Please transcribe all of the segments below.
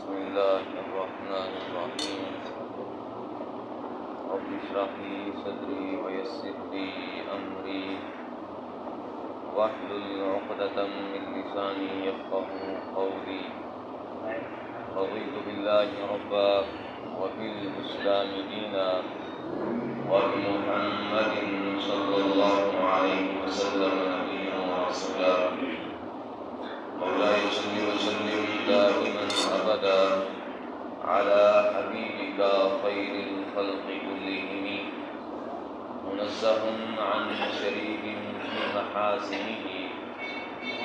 بسم الله الرحمن الرحيم رب اشرح لي صدري ويسر لي أمري واحلل عقدة من لساني يفقهوا قولي رضيت بالله ربا وبالإسلام دينا وبمحمد صلى الله عليه وسلم نبيا ورسولا مولاي صل وسلم دائما أبدا على حبيبك خير الخلق كلهم منزه عن شريك في محاسنه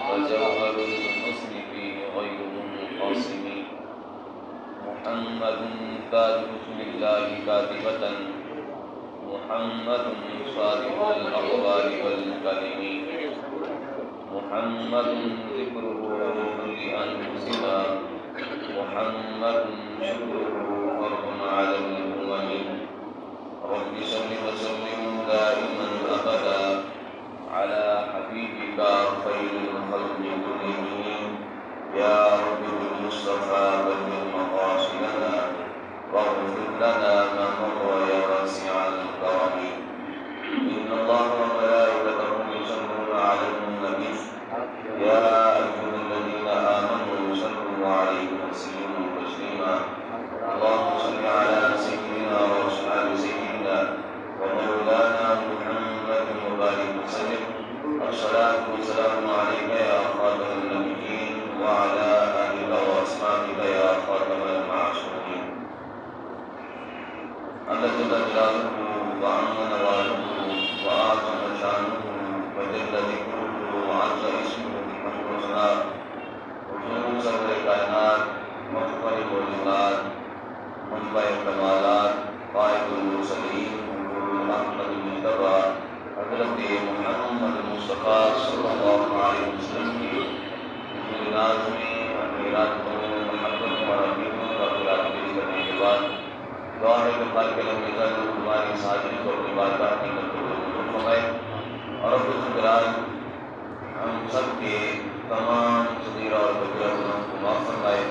وجوهر الحسن فيه غير منقسم محمد تاج رسل الله كاتبة محمد صادق الأقوال والكلم محمد ذكره روح لأنفسنا محمد شكره فرض على الأمم رب صل وسلم دائما أبدا على حبيبك خير الخلق كلهم يا رب المصطفى بلغ مقاصدنا واغفر لنا ما مضى يا واسع الكرم إن الله وملائكته يصلون على النبي يا أيها الذين آمنوا صلوا عليه وسلموا تسليما اللهم صل على سيدنا وأصحاب سيدنا ومولانا محمد وبارك وسلم الصلاة والسلام عليك يا خاتم النبيين وعلى آلك وأصحابك يا خاتم المعصومين الله جل جلاله وعم نواله وأعظم شانه وجل ذكره وعز اسمه بحمد وثناء وجنوب سر کائنات مغفر الوجودات منبع الکمالات قائد المرسلین محمد المجتبی حضرت محمد مصطفیٰ صلی اللہ علیہ وسلم کی ناز میں اخیرات کو محبت اور عقیدوں کا خلاف پیش کرنے کے بعد دعا ہے کہ خالق المیزان ہماری ساجد کو اپنی بارگاہ کی قبول فرمائے اور رب الجلال ہم سب کے تمام صغیرہ اور کبیرہ گناہوں کو معاف فرمائے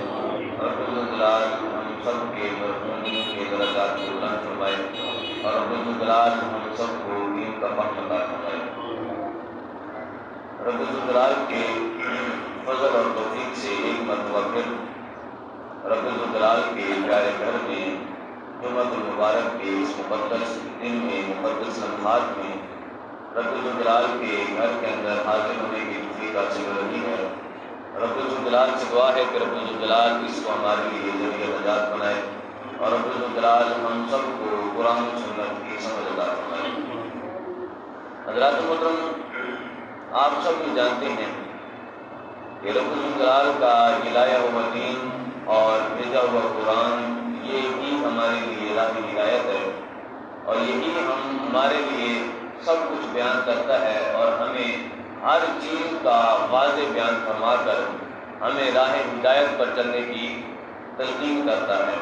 رب الجلال ہم سب کے مرحومین کے درجات کو بلند فرمائے اور رب الجلال ہم سب کو دین کا فہم عطا فرمائے رب الجلال کے فضل اور توفیق سے ایک مرتبہ پھر رب الجلال کے پیارے گھر میں جمعۃ المبارک کے اس مقدس دن میں مقدس لمحات میں رب الجلال کے گھر کے اندر حاضر ہونے کی توفیق حاصل ہو رہی ہے رب الجلال سے دعا ہے کہ رب الجلال اس کو ہمارے لیے ذریعہ نجات بنائے اور رب الجلال ہم سب کو قرآن و سنت کی سمجھ عطا فرمائے حضرات محترم آپ سب بھی جانتے ہیں کہ رب الجلال کا لایا ہوا دین اور بھیجا ہوا قرآن یہ ہی ہمارے لیے راہ ہدایت ہے اور یہی ہمارے لیے سب کچھ بیان کرتا ہے اور ہمیں ہر چیز کا واضح بیان فرما کر ہمیں راہ ہدایت پر چلنے کی تلقین کرتا ہے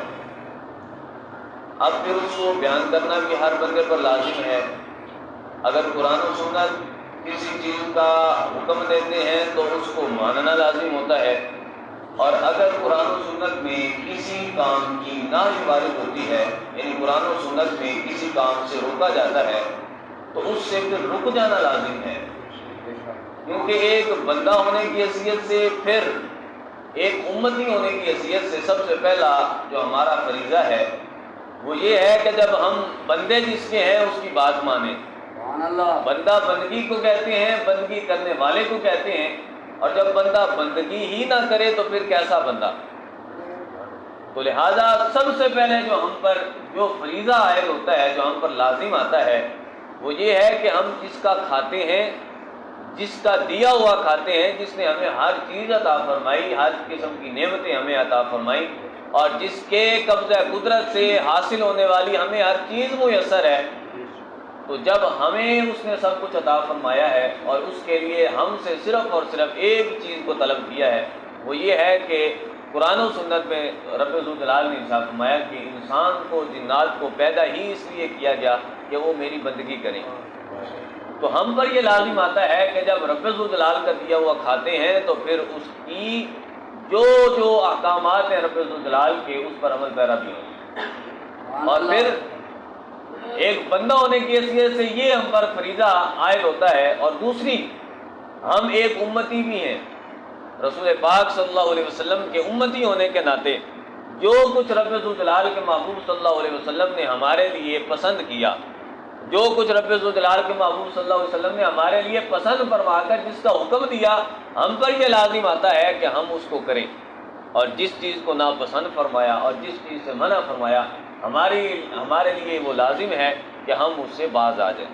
اب پھر اس کو بیان کرنا بھی ہر بندے پر لازم ہے اگر قرآن و سنت کسی چیز کا حکم دیتے ہیں تو اس کو ماننا لازم ہوتا ہے اور اگر قرآن و سنت میں کسی کام کی نہی وارد ہوتی ہے یعنی قرآن و سنت میں کسی کام سے روکا جاتا ہے تو اس سے پھر رک جانا لازم ہے کیونکہ ایک بندہ ہونے کی حیثیت سے پھر ایک امتی ہونے کی حیثیت سے سب سے پہلا جو ہمارا فریضہ ہے وہ یہ ہے کہ جب ہم بندے جس کے ہیں اس کی بات مانیں بندہ بندگی کو کہتے ہیں بندگی کرنے والے کو کہتے ہیں اور جب بندہ بندگی ہی نہ کرے تو پھر کیسا بندہ تو لہذا سب سے پہلے جو ہم پر جو فریضہ عائد ہوتا ہے جو ہم پر لازم آتا ہے وہ یہ ہے کہ ہم جس کا کھاتے ہیں جس کا دیا ہوا کھاتے ہیں جس نے ہمیں ہر چیز عطا فرمائی ہر قسم کی نعمتیں ہمیں عطا فرمائی اور جس کے قبضہ قدرت سے حاصل ہونے والی ہمیں ہر چیز میسر ہے تو جب ہمیں اس نے سب کچھ عطا فرمایا ہے اور اس کے لیے ہم سے صرف اور صرف ایک چیز کو طلب کیا ہے وہ یہ ہے کہ قرآن و سنت میں رب الجلال نے ارشاد فرمایا کہ انسان کو جنات کو پیدا ہی اس لیے کیا گیا کہ وہ میری بندگی کریں تو ہم پر یہ لازم آتا ہے کہ جب رب الجلال کا دیا ہوا کھاتے ہیں تو پھر اس کی جو جو احکامات ہیں رب ذوالجلال کے اس پر عمل پیرا بھی ہوں. اور پھر ایک بندہ ہونے کی حیثیت سے یہ ہم پر فریضہ عائد ہوتا ہے، اور دوسری ہم ایک امتی بھی ہیں، رسول پاک صلی اللہ علیہ وسلم کے امتی ہونے کے ناطے جو کچھ رب ذوالجلال کے محبوب صلی اللہ علیہ وسلم نے ہمارے لیے پسند کیا، جو کچھ رب ذوالجلال کے محبوب صلی اللہ علیہ وسلم نے ہمارے لیے پسند فرما کر جس کا حکم دیا، ہم پر یہ لازم آتا ہے کہ ہم اس کو کریں، اور جس چیز کو ناپسند فرمایا اور جس چیز سے منع فرمایا ہمارے لیے وہ لازم ہے کہ ہم اس سے باز آ جائیں،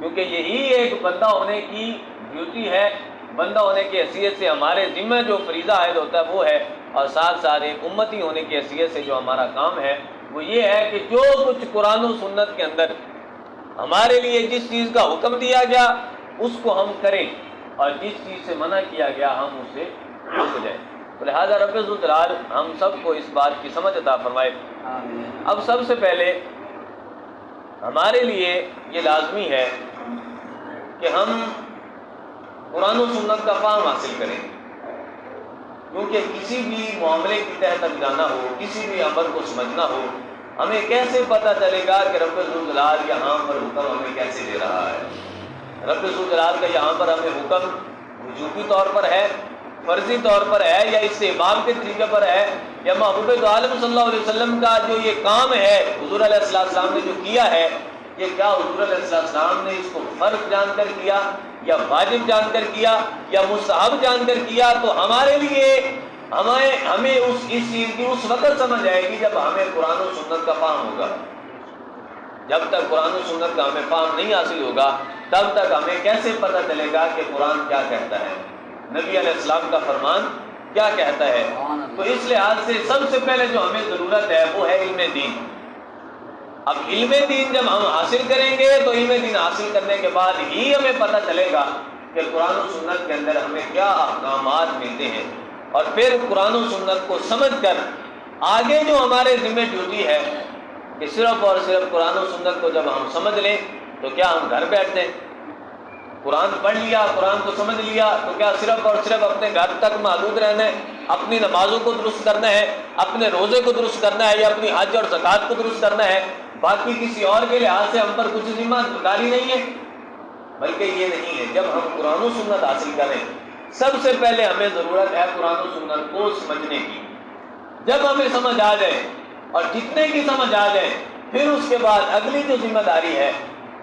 کیونکہ یہی ایک بندہ ہونے کی ڈیوٹی ہے. بندہ ہونے کی حیثیت سے ہمارے ذمہ جو فریضہ عائد ہوتا ہے وہ ہے، اور ساتھ ساتھ ایک امتی ہونے کی حیثیت سے جو ہمارا کام ہے وہ یہ ہے کہ جو کچھ قرآن و سنت کے اندر ہمارے لیے جس چیز کا حکم دیا گیا اس کو ہم کریں، اور جس چیز سے منع کیا گیا ہم اس سے رک جائیں. تو لہٰذا رب ذوالجلال ہم سب کو اس بات کی سمجھ عطا فرمائے. اب سب سے پہلے ہمارے لیے یہ لازمی ہے کہ ہم قرآن و سنت کا فہم حاصل کریں، کیونکہ کسی بھی معاملے کی تہہ تک جانا ہو، کسی بھی امر کو سمجھنا ہو، ہمیں کیسے پتہ چلے گا کہ رب ذوالجلال یہاں پر حکم ہمیں کیسے دے رہا ہے. رب ذوالجلال کا یہاں پر ہمیں حکم وجوبی طور پر ہے، فرضی طور پر ہے، یا استحباب کے طریقے پر ہے، یا محبوب دو عالم صلی اللہ علیہ وسلم کا جو یہ کام ہے حضور علیہ السلام نے جو کیا ہے، یہ کیا حضور علیہ السلام نے اس کو فرض جان کر کیا یا واجب جان کر کیا یا مستحب جان کر کیا. تو ہمارے لیے ہمیں اس چیز کی اس وقت سمجھ آئے گی جب ہمیں قرآن و سنت کا فہم ہوگا. جب تک قرآن و سنت کا ہمیں فہم نہیں حاصل ہوگا تب تک ہمیں کیسے پتہ چلے گا کہ قرآن کیا کہتا ہے، نبی علیہ السلام کا فرمان کیا کہتا ہے. تو اس لحاظ سے سب سے پہلے جو ہمیں ضرورت ہے وہ ہے علم دین. اب علم دین جب ہم حاصل کریں گے تو علم دین حاصل کرنے کے بعد ہی ہمیں پتہ چلے گا کہ قرآن و سنت کے اندر ہمیں کیا احکامات ملتے ہیں، اور پھر قرآن و سنت کو سمجھ کر آگے جو ہمارے ذمہ ڈیوٹی ہے کہ صرف اور صرف قرآن و سنت کو جب ہم سمجھ لیں تو کیا ہم گھر بیٹھ جائیں؟ قرآن پڑھ لیا، قرآن کو سمجھ لیا تو کیا صرف اور صرف اپنے گھر تک محدود رہنا ہے، اپنی نمازوں کو درست کرنا ہے، اپنے روزے کو درست کرنا ہے، یا اپنی حج اور زکوٰۃ کو درست کرنا ہے، باقی کسی اور کے لحاظ سے ہم پر کچھ ذمہ داری نہیں ہے؟ بلکہ یہ نہیں ہے. جب ہم قرآن و سنت حاصل کریں سب سے پہلے ہمیں ضرورت ہے قرآن و سنت کو سمجھنے کی. جب ہمیں سمجھ آ جائے اور جتنے کی سمجھ آ جائے پھر اس کے بعد اگلی جو ذمہ داری ہے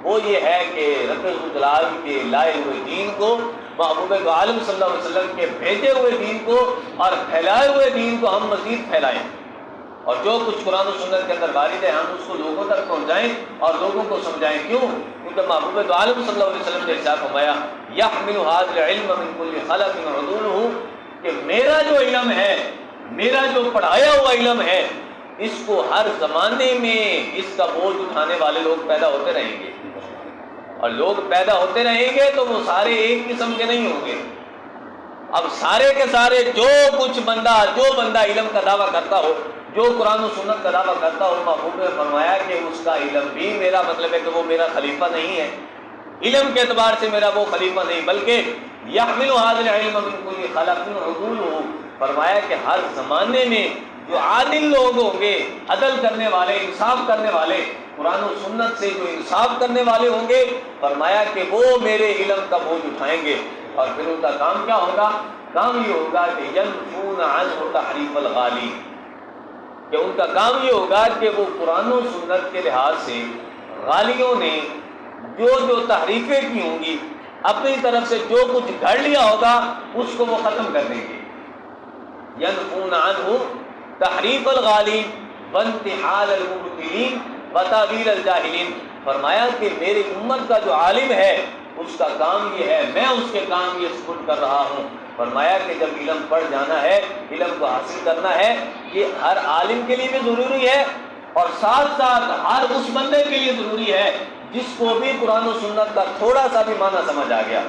وہ یہ ہے کہ رب ذوالجلال کے لائے ہوئے دین کو، محبوب دو عالم صلی اللہ علیہ وسلم کے بھیجے ہوئے دین کو اور پھیلائے ہوئے دین کو ہم مزید پھیلائیں، اور جو کچھ قرآن و سنت کے اندر وارد ہے ہم اس کو لوگوں تک پہنچائیں اور لوگوں کو سمجھائیں. کیوں؟ کیونکہ محبوب دو عالم صلی اللہ علیہ وسلم نے ارشاد فرمایا یحمل هذا العلم من كل خلق عدوله، کہ میرا جو علم ہے، میرا جو پڑھایا ہوا علم ہے، اس کو ہر زمانے میں اس کا بوجھ اٹھانے والے لوگ پیدا ہوتے رہیں گے، اور لوگ پیدا ہوتے رہیں گے تو وہ سارے ایک قسم کے نہیں ہوں گے. اب سارے کے سارے جو بندہ علم کا دعویٰ کرتا ہو، جو قرآن و سنت کا دعویٰ کرتا ہو، محبوب نے فرمایا کہ اس کا علم بھی میرا مطلب ہے کہ وہ میرا خلیفہ نہیں ہے، علم کے اعتبار سے میرا وہ خلیفہ نہیں، بلکہ یحمل هذا العلم من كل خلق عدوله، فرمایا کہ ہر زمانے میں جو عادل لوگ ہوں گے، عدل کرنے والے، انصاف کرنے والے، قرآن و سنت سے جو انصاف کرنے والے ہوں گے، فرمایا کہ وہ میرے علم کا بوجھ اٹھائیں گے. اور پھر ان کا کام کیا ہوگا؟ کام یہ ہوگا کہ ینفون عنہ تحریف الغالی، کہ ان کا کام یہ ہوگا کہ وہ قرآن و سنت کے لحاظ سے غالیوں نے جو تحریفیں کی ہوں گی، اپنی طرف سے جو کچھ گھڑ لیا ہوگا اس کو وہ ختم کر دیں گے. ینفون عنہ تحریف الغالی وانتحال المبطلین وتاویل الجاہلین، فرمایا کہ میری امت کا جو عالم ہے اس کا کام یہ ہے، میں اس کے کام یہ سپرد کر رہا ہوں. فرمایا کہ جب علم پڑھ جانا ہے، علم کو حاصل کرنا ہے، یہ ہر عالم کے لیے بھی ضروری ہے، اور ساتھ ساتھ ہر اس بندے کے لیے ضروری ہے جس کو بھی قرآن و سنت کا تھوڑا سا بھی معنی سمجھ آ گیا.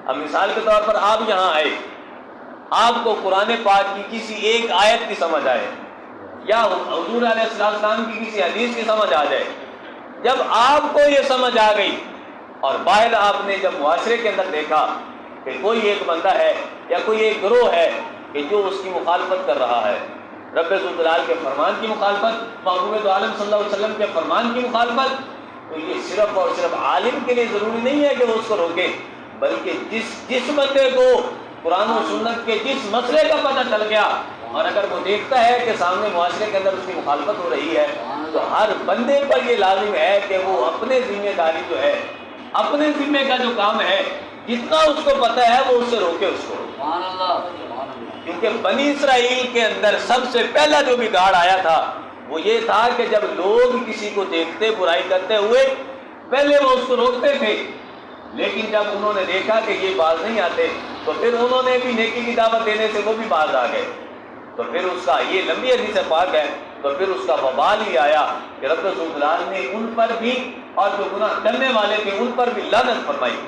اب مثال کے طور پر آپ یہاں آئے، آپ کو قرآن پاک کی کسی ایک آیت کی سمجھ آئے یا حضور علیہ السلام کی کسی حدیث کی سمجھ آ جائے. جب آپ کو یہ سمجھ آ گئی اور باہر آپ نے جب معاشرے کے اندر دیکھا کہ کوئی ایک بندہ ہے یا کوئی ایک گروہ ہے کہ جو اس کی مخالفت کر رہا ہے، رب ذوالجلال کے فرمان کی مخالفت، محبوب عالم صلی اللہ علیہ وسلم کے فرمان کی مخالفت، تو یہ صرف اور صرف عالم کے لیے ضروری نہیں ہے کہ وہ اس کو روکے، بلکہ جس بندے کو قرآن و سنت کے جس مسئلے کا پتہ چل گیا اور اگر وہ دیکھتا ہے کہ سامنے معاشرے کے اندر اس کی مخالفت ہو رہی ہے، تو ہر بندے پر یہ لازم ہے کہ وہ اپنے ذمہ داری جو ہے، اپنے ذمہ کا جو کام ہے، جتنا اس کو پتہ ہے وہ اس سے روکے اس کو۔ کیونکہ بنی اسرائیل کے اندر سب سے پہلا جو بگاڑ آیا تھا وہ یہ تھا کہ جب لوگ کسی کو دیکھتے برائی کرتے ہوئے پہلے وہ اس کو روکتے تھے، لیکن جب انہوں نے دیکھا کہ یہ باز نہیں آتے تو پھر انہوں نے بھی نیکی کی دعوت دینے سے وہ بھی باز آ گئے، تو پھر اس کا یہ لمبی حدیث پاک ہے، تو پھر اس کا وبال ہی آیا کہ رب ذوالجلال نے ان پر بھی اور جو گناہ کرنے والے تھے ان پر بھی لعنت فرمائی۔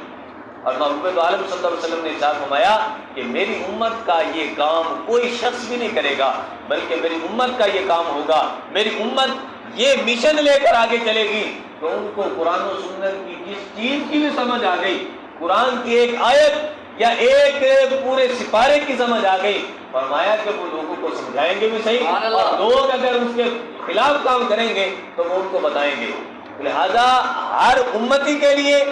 اور محبوب عالم صلی اللہ علیہ وسلم نے ارشاد فرمایا کہ میری امت کا یہ کام کوئی شخص بھی نہیں کرے گا، بلکہ میری امت کا یہ کام ہوگا، میری امت یہ مشن لے کر آگے چلے گی تو ان کو قرآن و سنت کی جس چیز کی بھی سمجھ آ گئی، قرآن کی ایک آیت یا ایک پورے سپارے کی سمجھ آ گئی، فرمایا کہ وہ لوگوں کو سمجھائیں گے بھی صحیح، اور لوگ اگر اس کے خلاف کام کریں گے تو وہ ان کو بتائیں گے۔ لہذا ہر امتی کے لیے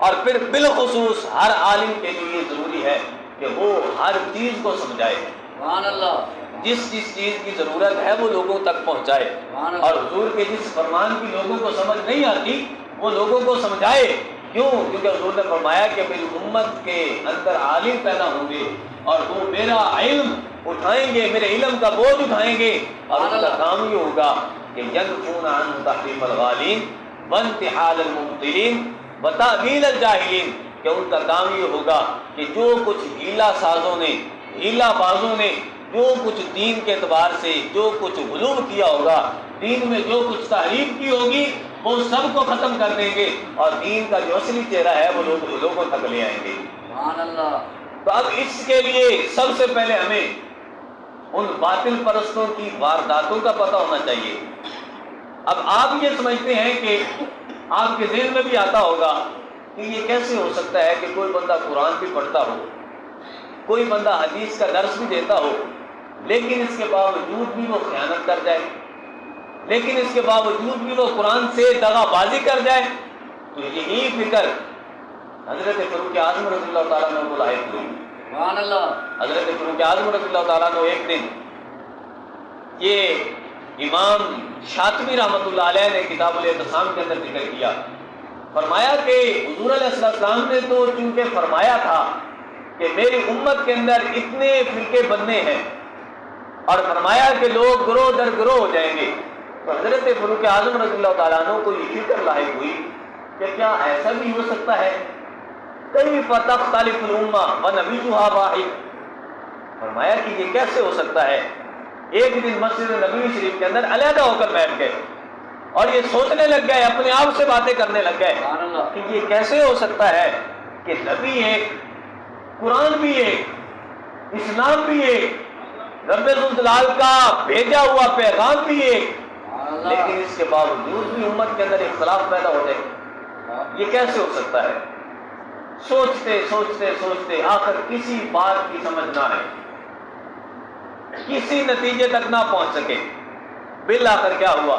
اور پھر بالخصوص ہر عالم کے لیے ضروری ہے کہ وہ ہر چیز کو سمجھائے، جس چیز کی ضرورت ہے وہ لوگوں تک پہنچائے، اور حضور کے جس فرمان کی لوگوں کو سمجھ نہیں آتی وہ لوگوں کو سمجھائے۔ کیوں؟ کیونکہ حضور نے فرمایا کہ میری امت کے اندر عالم پیدا ہوں گے اور وہ میرا علم اٹھائیں گے، میرے علم کا بوجھ اٹھائیں گے، اور ان کا کام یہ ہوگا کہ ينفون عن تحريف الغالين وانتحال المبطلين وتأويل الجاہلین، کہ ان کا کام یہ ہوگا کہ جو کچھ ہیلا سازوں نے، ہیلا بازوں نے جو کچھ دین کے اعتبار سے جو کچھ غلو کیا ہوگا، دین میں جو کچھ تحریف کی ہوگی وہ سب کو ختم کر دیں گے، اور دین کا جو اصلی چہرہ ہے وہ لوگوں تک لے آئیں گے۔ تو اب اس کے لیے سب سے پہلے ہمیں ان باطل پرستوں کی وارداتوں کا پتہ ہونا چاہیے۔ اب آپ یہ سمجھتے ہیں کہ آپ کے ذہن میں بھی آتا ہوگا کہ یہ کیسے ہو سکتا ہے کہ کوئی بندہ قرآن بھی پڑھتا ہو، کوئی بندہ حدیث کا درس بھی دیتا ہو، لیکن اس کے باوجود بھی وہ خیانت کر جائے، لیکن اس کے باوجود بھی وہ قرآن سے دغا بازی کر جائے۔ تو یہی فکر حضرت فاروق اعظم رضی اللہ تعالیٰ عنہ کو لاحق ہوئی۔ حضرت فاروق اعظم رضی اللہ تعالیٰ عنہ ایک دن، یہ امام شاطبی رحمۃ اللہ علیہ نے کتاب الاعتصام کے اندر ذکر کیا، فرمایا کہ حضور علیہ السلام نے تو چونکہ فرمایا تھا کہ میری امت کے اندر اتنے فرقے بننے ہیں، اور فرمایا کہ لوگ گروہ در گروہ ہو جائیں گے، تو حضرت فاروق اعظم رضی اللہ تعالیٰ عنہ کو یہ فکر لاحق ہوئی کہ کیا ایسا بھی ہو سکتا ہے؟ کیف تختلف الامہ ونبیها واحد، فرمایا کہ یہ کیسے ہو سکتا ہے؟ ایک دن مسجد نبوی شریف کے اندر علیحدہ ہو کر بیٹھ گئے اور یہ سوچنے لگ گئے، اپنے آپ سے باتیں کرنے لگ گئے کہ یہ کیسے ہو سکتا ہے کہ نبی ایک، قرآن بھی ایک، اسلام بھی ایک، رب ذوالجلال کا بھیجا ہوا پیغام بھی ایک، لیکن اس کے باوجود بھی امت کے اندر اختلاف پیدا ہو جائے، یہ کیسے ہو سکتا ہے؟ سوچتے سوچتے سوچتے آخر کسی بات کی سمجھ نہ آئے، کسی نتیجے تک نہ پہنچ سکے۔ بالآخر کیا ہوا؟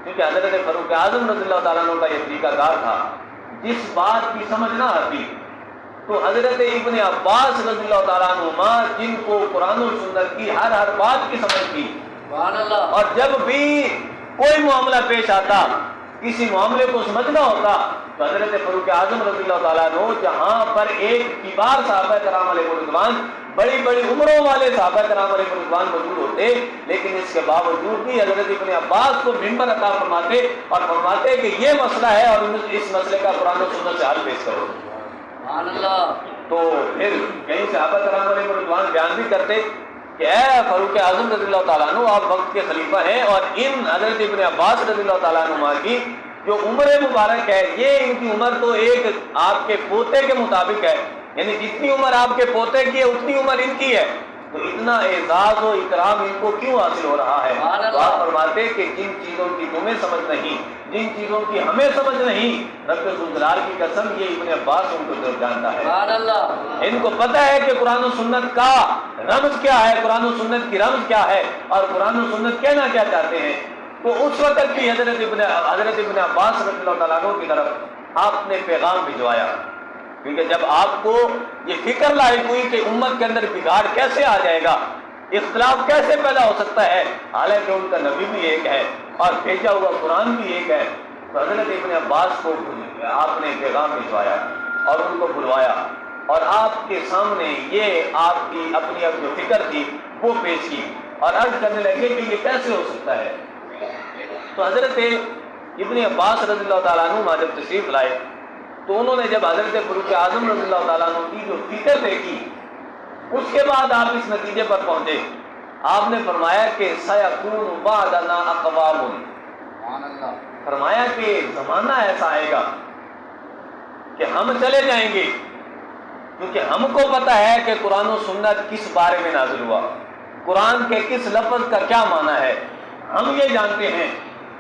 کیونکہ حضرت فاروق اعظم رضی اللہ تعالیٰ عنہ کا یہ طریقہ کار تھا، جس بات کی سمجھ نہ آتی تو حضرت ابن عباس رضی اللہ تعالیٰ عنہما، جن کو قرآن و سنت کی ہر بات کی سمجھ تھی، اور جب بھی کوئی معاملہ پیش آتا، کسی معاملے کو سمجھنا ہوتا، تو حضرت فاروق اعظم رضی اللہ تعالیٰ عنہ جہاں پر ایک کبار صحابہ کرام علیہ رضوان، بڑی بڑی عمروں والے صحابہ کرام علیہ رضوان موجود ہوتے، لیکن اس کے باوجود بھی حضرت ابن عباس کو منبر عطا فرماتے اور فرماتے کہ یہ مسئلہ ہے اور اس مسئلے کا قرآن و سنت سے حل پیش کرو۔ تو پھر کئی صحابہ کرام علیہ رضوان بیان بھی کرتے کہ اے فاروق اعظم رضی اللہ تعالیٰ عنہ، آپ وقت کے خلیفہ ہیں، اور ان حضرت ابن عباس رضی اللہ تعالیٰ عنہ کی جو عمر مبارک ہے، یہ ان کی عمر تو ایک آپ کے پوتے کے مطابق ہے، یعنی جتنی عمر آپ کے پوتے کی ہے اتنی عمر ان کی ہے، تو اتنا اعزاز و اکرام ان کو کیوں حاصل ہو رہا ہے؟ تو آپ فرماتے ہیں کہ جن چیزوں کی تمہیں سمجھ نہیں، جن چیزوں کی ہمیں سمجھ نہیں، رب ذوالجلال کی قسم یہ ابن عباس ان کو جانتا ہے۔ ان کو پتہ ہے کہ قرآن و سنت کا رمز کیا ہے، قرآن و سنت کی رمز کیا ہے، اور قرآن و سنت کہنا کیا چاہتے ہیں۔ تو اس وقت بھی حضرت ابن عباس رضی اللہ تعالیٰ عنہ کی طرف آپ نے پیغام بھجوایا، کیونکہ جب آپ کو یہ فکر لاحق ہوئی کہ امت کے اندر بگاڑ کیسے آ جائے گا، اختلاف کیسے پیدا ہو سکتا ہے، حالانکہ ان کا نبی بھی ایک ہے اور بھیجا ہوا قرآن بھی ایک ہے، تو حضرت ابن عباس کو آپ نے پیغام بھجوایا اور ان کو بلوایا، اور آپ کے سامنے یہ آپ کی اپنی اب جو فکر تھی وہ پیش کی، اور عرض کرنے لگے کہ یہ کیسے ہو سکتا ہے۔ تو حضرت ابن عباس رضی اللہ تعالیٰ عنہ جب تشریف لائے تو انہوں نے جب حضرت فاروق اعظم رضی اللہ تعالیٰ عنہ کی جو فکر دیکھی، اس کے بعد آپ اس نتیجے پر پہنچے۔ آپ نے فرمایا کہ سَيَكُونُ بَعْدَنَا أَقْوَامٌ، فرمایا کہ زمانہ ایسا آئے گا کہ ہم چلے جائیں گے، کیونکہ ہم کو پتہ ہے کہ قرآن و سنت کس بارے میں نازل ہوا، قرآن کے کس لفظ کا کیا معنی ہے، ہم یہ جانتے ہیں،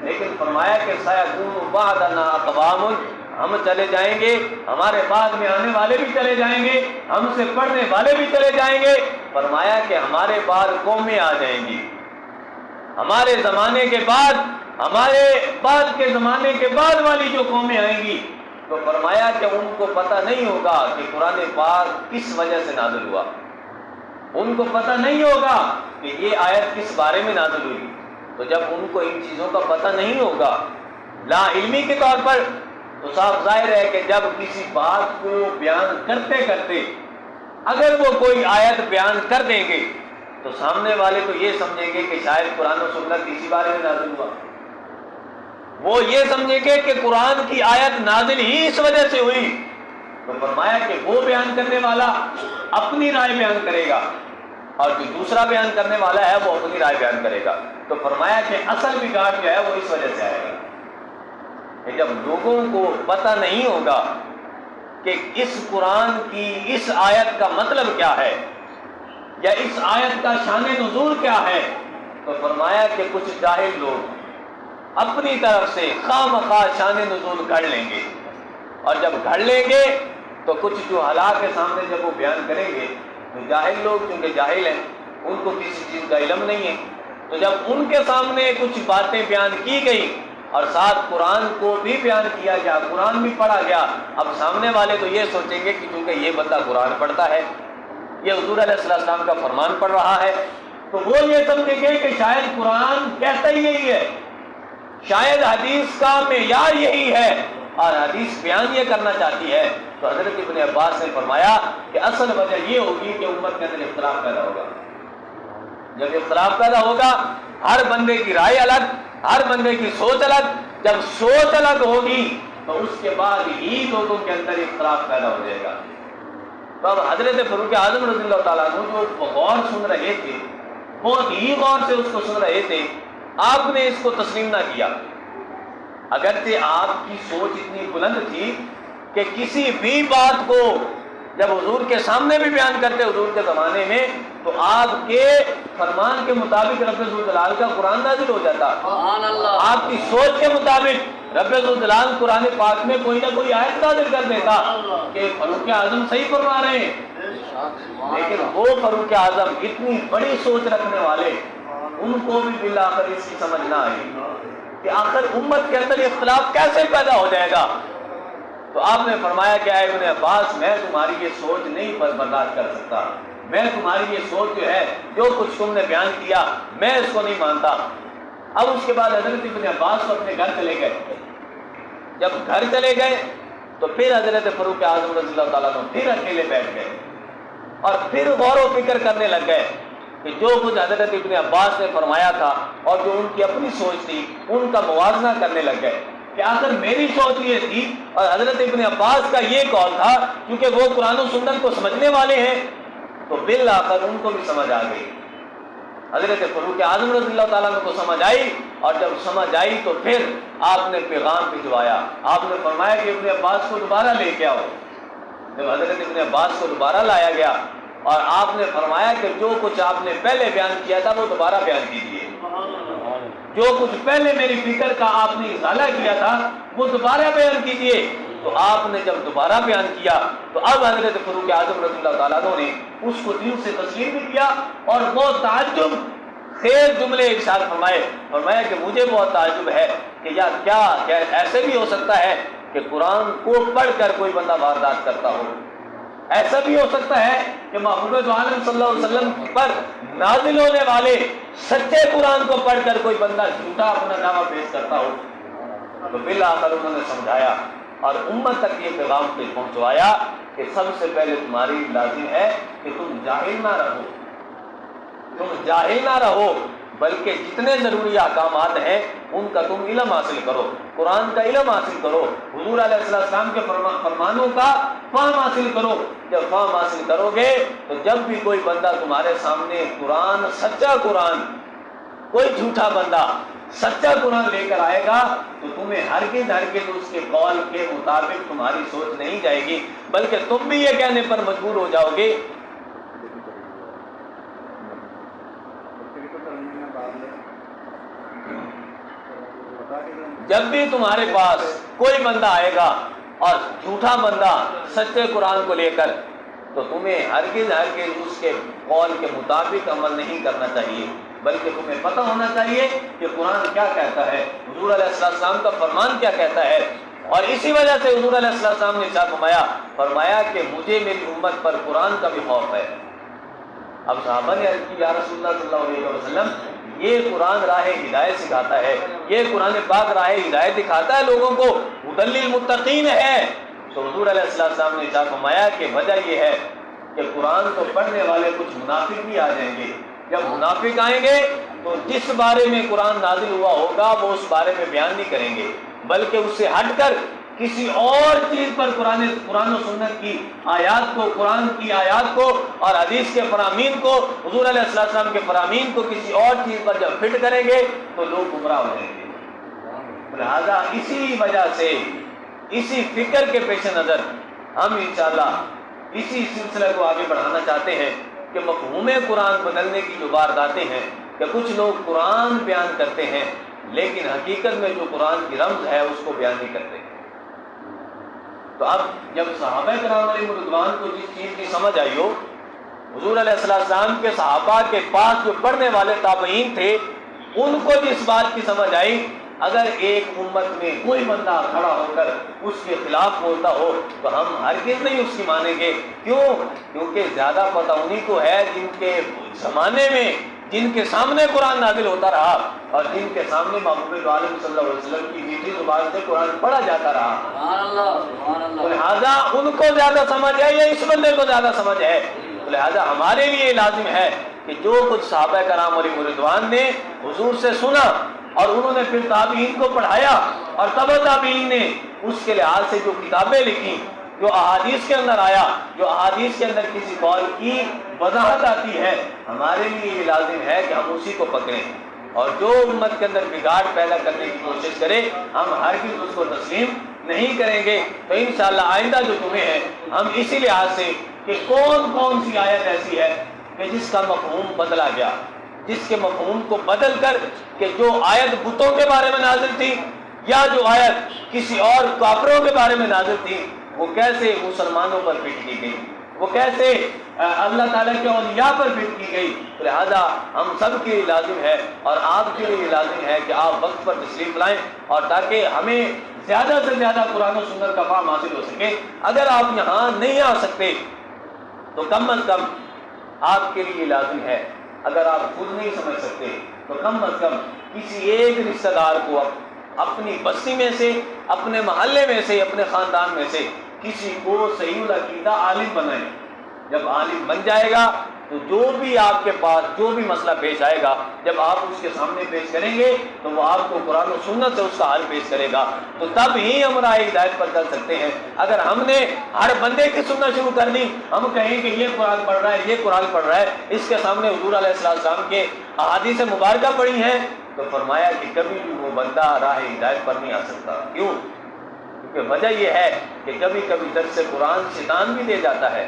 لیکن فرمایا کہ سَيَكُونُ بَعْدَنَا أَقْوَامٌ، ہم چلے جائیں گے، ہمارے بعد میں آنے والے بھی چلے جائیں گے، ہم سے پڑھنے والے بھی چلے جائیں گے۔ فرمایا کہ ہمارے بعد قومیں آ جائیں گی، ہمارے زمانے کے بعد، ہمارے بعد کے زمانے کے بعد والی جو قومیں آئیں گی، تو فرمایا کہ ان کو پتہ نہیں ہوگا کہ قرآن پاک کس وجہ سے نازل ہوا، ان کو پتہ نہیں ہوگا کہ یہ آیت کس بارے میں نازل ہوئی۔ تو جب ان کو ان چیزوں کا پتہ نہیں ہوگا لا علمی کے طور پر، تو صاف ظاہر ہے کہ جب کسی بات کو بیان کرتے کرتے اگر وہ کوئی آیت بیان کر دیں گے تو سامنے والے تو یہ سمجھیں گے کہ شاید قرآن و سنت اسی بارے میں نازل ہوا، وہ یہ سمجھیں گے کہ قرآن کی آیت نازل ہی اس وجہ سے ہوئی۔ تو فرمایا کہ وہ بیان کرنے والا اپنی رائے بیان کرے گا، اور جو دوسرا بیان کرنے والا ہے وہ اپنی رائے بیان کرے گا۔ تو فرمایا کہ اصل بگاڑ جو ہے وہ اس وجہ سے آئے گا کہ جب لوگوں کو پتہ نہیں ہوگا کہ اس قرآن کی اس آیت کا مطلب کیا ہے یا اس آیت کا شان نزول کیا ہے، تو فرمایا کہ کچھ جاہل لوگ اپنی طرف سے خواہ مخواہ شان نزول گھڑ لیں گے، اور جب گھڑ لیں گے تو کچھ جو حالات کے سامنے جب وہ بیان کریں گے تو جاہل لوگ چونکہ جاہل ہیں، ان کو کسی چیز کا علم نہیں ہے، تو جب ان کے سامنے کچھ باتیں بیان کی گئی اور ساتھ قرآن کو بھی بیان کیا گیا، قرآن بھی پڑھا گیا، اب سامنے والے تو یہ سوچیں گے کہ کیونکہ یہ بندہ قرآن پڑھتا ہے، یہ حضور علیہ السلام کا فرمان پڑھ رہا ہے، تو وہ یہ سمجھیں گے کہ شاید قرآن کہتا ہی یہی ہے، شاید حدیث کا معیار یہی ہے اور حدیث بیان یہ کرنا چاہتی ہے۔ تو حضرت ابن عباس نے فرمایا کہ اصل وجہ یہ ہوگی کہ امت کے اندر اختلاف پیدا ہوگا۔ جب اختلاف پیدا ہوگا، ہر بندے کی رائے الگ، ہر بندے کی سوچ الگ، جب سوچ الگ ہوگی تو اس کے بعد ہی لوگوں کے اندر اختلاف پیدا ہو جائے گا۔ تو اب حضرت فاروق اعظم رضی اللہ تعالیٰ عنہ جو غور سن رہے تھے، بہت ہی غور سے اس کو سن رہے تھے، آپ نے اس کو تسلیم نہ کیا، اگرچہ آپ کی سوچ اتنی بلند تھی کہ کسی بھی بات کو جب حضور کے سامنے بھی بیان کرتے حضور کے زمانے میں تو آپ کے فرمان کے مطابق رب ذوالجلال کا قرآن نازل ہو جاتا، آپ کی سوچ کے مطابق رب ذوالجلال قرآن پاک میں کوئی نہ کوئی آیت نازل کر دیتا کہ فاروق اعظم صحیح فرما رہے ہیں۔ لیکن وہ فاروق اعظم اتنی بڑی سوچ رکھنے والے، ان کو بھی بالآخر اس کی سمجھ نہ آئی کہ آخر امت کے اندر اختلاف کیسے پیدا ہو جائے گا۔ تو آپ نے فرمایا کہ اے ابن عباس، میں تمہاری یہ سوچ نہیں برداشت کر سکتا، میں تمہاری یہ سوچ جو ہے، جو کچھ تم نے بیان کیا، میں اس کو نہیں مانتا۔ اب اس کے بعد حضرت ابن عباس کو اپنے گھر چلے گئے، جب گھر چلے گئے تو پھر حضرت فاروق اعظم رضی اللہ تعالیٰ عنہ پھر اکیلے بیٹھ گئے اور پھر غور و فکر کرنے لگ گئے کہ جو کچھ حضرت ابن عباس نے فرمایا تھا اور جو ان کی اپنی سوچ تھی ان کا موازنہ کرنے لگ گئے کہ آخر میری سوچ یہ تھی اور حضرت ابن عباس کا یہ قول تھا، کیونکہ وہ قرآن و سنت کو سمجھنے والے ہیں، تو بالآخر ان کو بھی سمجھ آ گئی۔ حضرت فاروق اعظم رضی اللہ تعالیٰ عنہ کو سمجھ آئی، اور جب سمجھ آئی تو پھر آپ نے پیغام بھجوایا، آپ نے فرمایا کہ ابن عباس کو دوبارہ لے کے آؤ۔ جب حضرت ابن عباس کو دوبارہ لایا گیا اور آپ نے فرمایا کہ جو کچھ آپ نے پہلے بیان کیا تھا وہ دوبارہ بیان کیجیے، جو کچھ پہلے میری فکر کا آپ نے ازالہ کیا تھا وہ دوبارہ بیان کیجیے۔ تو آپ نے جب دوبارہ بیان کیا تو اب حضرت فاروق اعظم رضی اللہ تعالیٰ عنہ نے اس کو دل سے تسلیم بھی کیا اور بہت تعجب خیر جملے ارشاد فرمایا کہ مجھے بہت تعجب ہے کہ یار کیا ایسے بھی ہو سکتا ہے کہ قرآن کو پڑھ کر کوئی بندہ واردات کرتا ہو، ایسا بھی ہو سکتا ہے کہ محمد عالم صلی اللہ علیہ وسلم پر نازل ہونے والے سچے قرآن کو پڑھ کر کوئی بندہ جھوٹا اپنا دعویٰ پیش کرتا ہو۔ تو بالآخر انہوں نے سمجھایا اور امت تک یہ پیغام پہنچوایا کہ سب سے پہلے تمہاری لازم ہے کہ تم جاہل نہ رہو، بلکہ جتنے ضروری احکامات ہیں ان کا تم علم حاصل کرو، قرآن کا علم حاصل کرو، حضور علیہ السلام کے فرمانوں کا فہم حاصل کرو۔ جب فہم حاصل کرو گے تو جب بھی کوئی بندہ تمہارے سامنے قرآن، سچا قرآن، کوئی جھوٹا بندہ سچا قرآن لے کر آئے گا تو تمہیں ہرگز اس کے قول کے مطابق تمہاری سوچ نہیں جائے گی، بلکہ تم بھی یہ کہنے پر مجبور ہو جاؤ گے جب بھی تمہارے پاس کوئی بندہ آئے گا اور جھوٹا بندہ سچے قرآن کو لے کر، تو تمہیں ہرگز اس کے قول کے مطابق عمل نہیں کرنا چاہیے، بلکہ تمہیں پتہ ہونا چاہیے کہ قرآن کیا کہتا ہے، حضور علیہ السلام کا فرمان کیا کہتا ہے۔ اور اسی وجہ سے حضور علیہ السلام نے کیا فرمایا کہ مجھے میری امت پر قرآن کا بھی خوف ہے۔ اب صحابہ نے عرض کی یا رسول اللہ صلی اللہ علیہ وسلم، یہ قرآن راہ ہدایت سکھاتا ہے، یہ قرآن پاک راہ ہدایت دکھاتا ہے لوگوں کو، ھدی للمتقین ہے۔ تو حضور علیہ السلام نے فرمایا کہ وجہ یہ ہے کہ قرآن کو پڑھنے والے کچھ منافق بھی آ جائیں گے، جب منافق آئیں گے تو جس بارے میں قرآن نازل ہوا ہوگا وہ اس بارے میں بیان نہیں کریں گے، بلکہ اس سے ہٹ کر کسی اور چیز پر قرآن و سنت کی آیات کو، قرآن کی آیات کو اور حدیث کے فرامین کو، حضور علیہ السلام کے فرامین کو کسی اور چیز پر جب فٹ کریں گے تو لوگ گمراہ ہو جائیں گے۔ لہذا اسی وجہ سے، اسی فکر کے پیش نظر ہم انشاءاللہ اسی سلسلے کو آگے بڑھانا چاہتے ہیں کہ مفہوم قرآن بدلنے کی جو وارداتیں ہیں کہ کچھ لوگ قرآن بیان کرتے ہیں لیکن حقیقت میں جو قرآن کی رمز ہے اس کو بیان نہیں کرتے۔ تو اب جب صحابہ کرام علیہ رضوان کو جس چیز کی سمجھ آئی ہو، حضور علیہ السلام کے صحابہ کے پاس جو پڑھنے والے تابعین تھے ان کو جس بات کی سمجھ آئی، اگر ایک امت میں کوئی بندہ کھڑا ہو کر اس کے خلاف بولتا ہو تو ہم ہرگز نہیں اس کی مانیں گے۔ کیوں؟ کیونکہ زیادہ پتہ انہی کو ہے جن کے زمانے میں، جن کے سامنے قرآن نازل ہوتا رہا اور جن کے سامنے محمد عالم صلی اللہ علیہ وسلم کی میٹھی زبان سے قرآن پڑھا جاتا رہا۔ لہٰذا ان کو زیادہ سمجھ ہے یا اس بندے کو زیادہ سمجھ ہے؟ لہٰذا ہمارے لیے لازم ہے کہ جو کچھ صحابہ کرام علیہ رضوان نے حضور سے سنا اور انہوں نے پھر تابعین کو پڑھایا اور تبع تابعین نے اس کے لحاظ سے جو کتابیں لکھی، جو احادیث کے اندر آیا، جو احادیث کے اندر کسی قول کی وضاحت آتی ہے، ہمارے لیے یہ لازم ہے کہ ہم اسی کو پکڑیں، اور جو امت کے اندر بگاڑ پیدا کرنے کی کوشش کرے ہم ہرگز اس کو تسلیم نہیں کریں گے۔ تو انشاءاللہ آئندہ جو جمعے ہیں ہم اسی لحاظ سے کہ کون سی آیت ایسی ہے کہ جس کا مفہوم بدلا گیا، جس کے مفہوم کو بدل کر کہ جو آیت بتوں کے بارے میں نازل تھی یا جو آیت کسی اور کافروں کے بارے میں نازل تھی وہ کیسے مسلمانوں پر فٹ کی گئی، وہ کیسے اللہ تعالیٰ کے اولیاء پر فٹ کی گئی۔ لہذا ہم سب کے لیے لازم ہے اور آپ کے لیے لازم ہے کہ آپ وقت پر تشریف لائیں اور تاکہ ہمیں زیادہ سے زیادہ قرآن و سنت کا فہم حاصل ہو سکے۔ اگر آپ یہاں نہیں آ سکتے تو کم از کم آپ کے لیے لازم ہے، اگر آپ خود نہیں سمجھ سکتے تو کم از کم کسی ایک رشتہ دار کو اپنی بستی میں سے، اپنے محلے میں سے، اپنے خاندان میں سے کسی کو صحیح العقیدہ عالم بنائیں۔ جب عالم بن جائے گا تو جو بھی آپ کے پاس جو بھی مسئلہ پیش آئے گا جب آپ اس کے سامنے پیش کریں گے تو وہ آپ کو قرآن و سنت سے اس کا حل پیش کرے گا، تو تب ہی ہم راہ ہدایت پر چل سکتے ہیں۔ اگر ہم نے ہر بندے کی سننا شروع کر دی، ہم کہیں کہ یہ قرآن پڑھ رہا ہے، یہ قرآن پڑھ رہا ہے، اس کے سامنے حضور علیہ السلام کے احادیث مبارکہ پڑھی ہیں، تو فرمایا کہ کبھی بھی وہ بندہ راہ ہدایت پر نہیں آ سکتا۔ کیوں؟ کیونکہ وجہ یہ ہے کہ کبھی کبھی درس قرآن شیطان بھی دے جاتا ہے،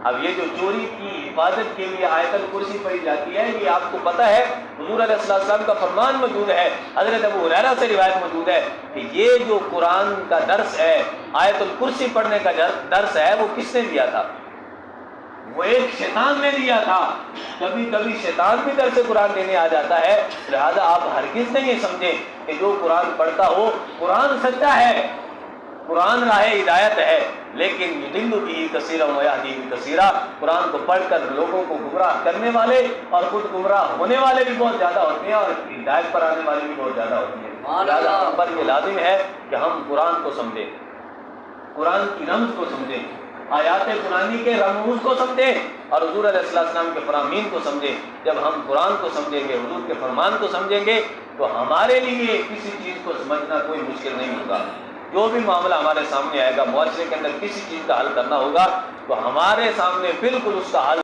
اب یہ جو چوری کی حفاظت کے لیے آیت الکرسی پڑھی جاتی ہے، یہ آپ کو پتہ ہے حضور علیہ السلام کا فرمان موجود ہے، حضرت ابو ہریرہ سے روایت موجود ہے کہ یہ جو قرآن کا درس ہے، آیت الکرسی پڑھنے کا درس ہے، وہ کس نے دیا تھا؟ وہ ایک شیطان نے دیا تھا۔ کبھی کبھی شیطان بھی درس قرآن دینے آ جاتا ہے، لہذا آپ ہرگز نہیں یہ سمجھیں کہ جو قرآن پڑھتا ہو، قرآن سچا ہے، قرآن راہ ہدایت ہے، لیکن یضل بہ کثیرا ویہدی بہ کثیرا، قرآن کو پڑھ کر لوگوں کو گمراہ کرنے والے اور خود گمراہ ہونے والے بھی بہت زیادہ ہوتے ہیں، اور ہدایت پر آنے والے بھی بہت زیادہ ہوتے ہیں۔ لہٰذا ہم پر یہ لازم ہے کہ ہم قرآن کو سمجھیں، قرآن کی رمز کو سمجھیں، آیات قرآنی کے رموز کو سمجھیں، اور حضور علیہ السلام کے فرامین کو سمجھیں۔ جب ہم قرآن کو سمجھیں گے، حضور کے فرمان کو سمجھیں گے، تو ہمارے لیے کسی چیز کو سمجھنا کوئی مشکل نہیں ہوگا۔ جو بھی معاملہ ہمارے سامنے آئے گا، معاشرے کے اندر کسی چیز کا حل کرنا ہوگا، تو ہمارے سامنے بالکل اس کا حل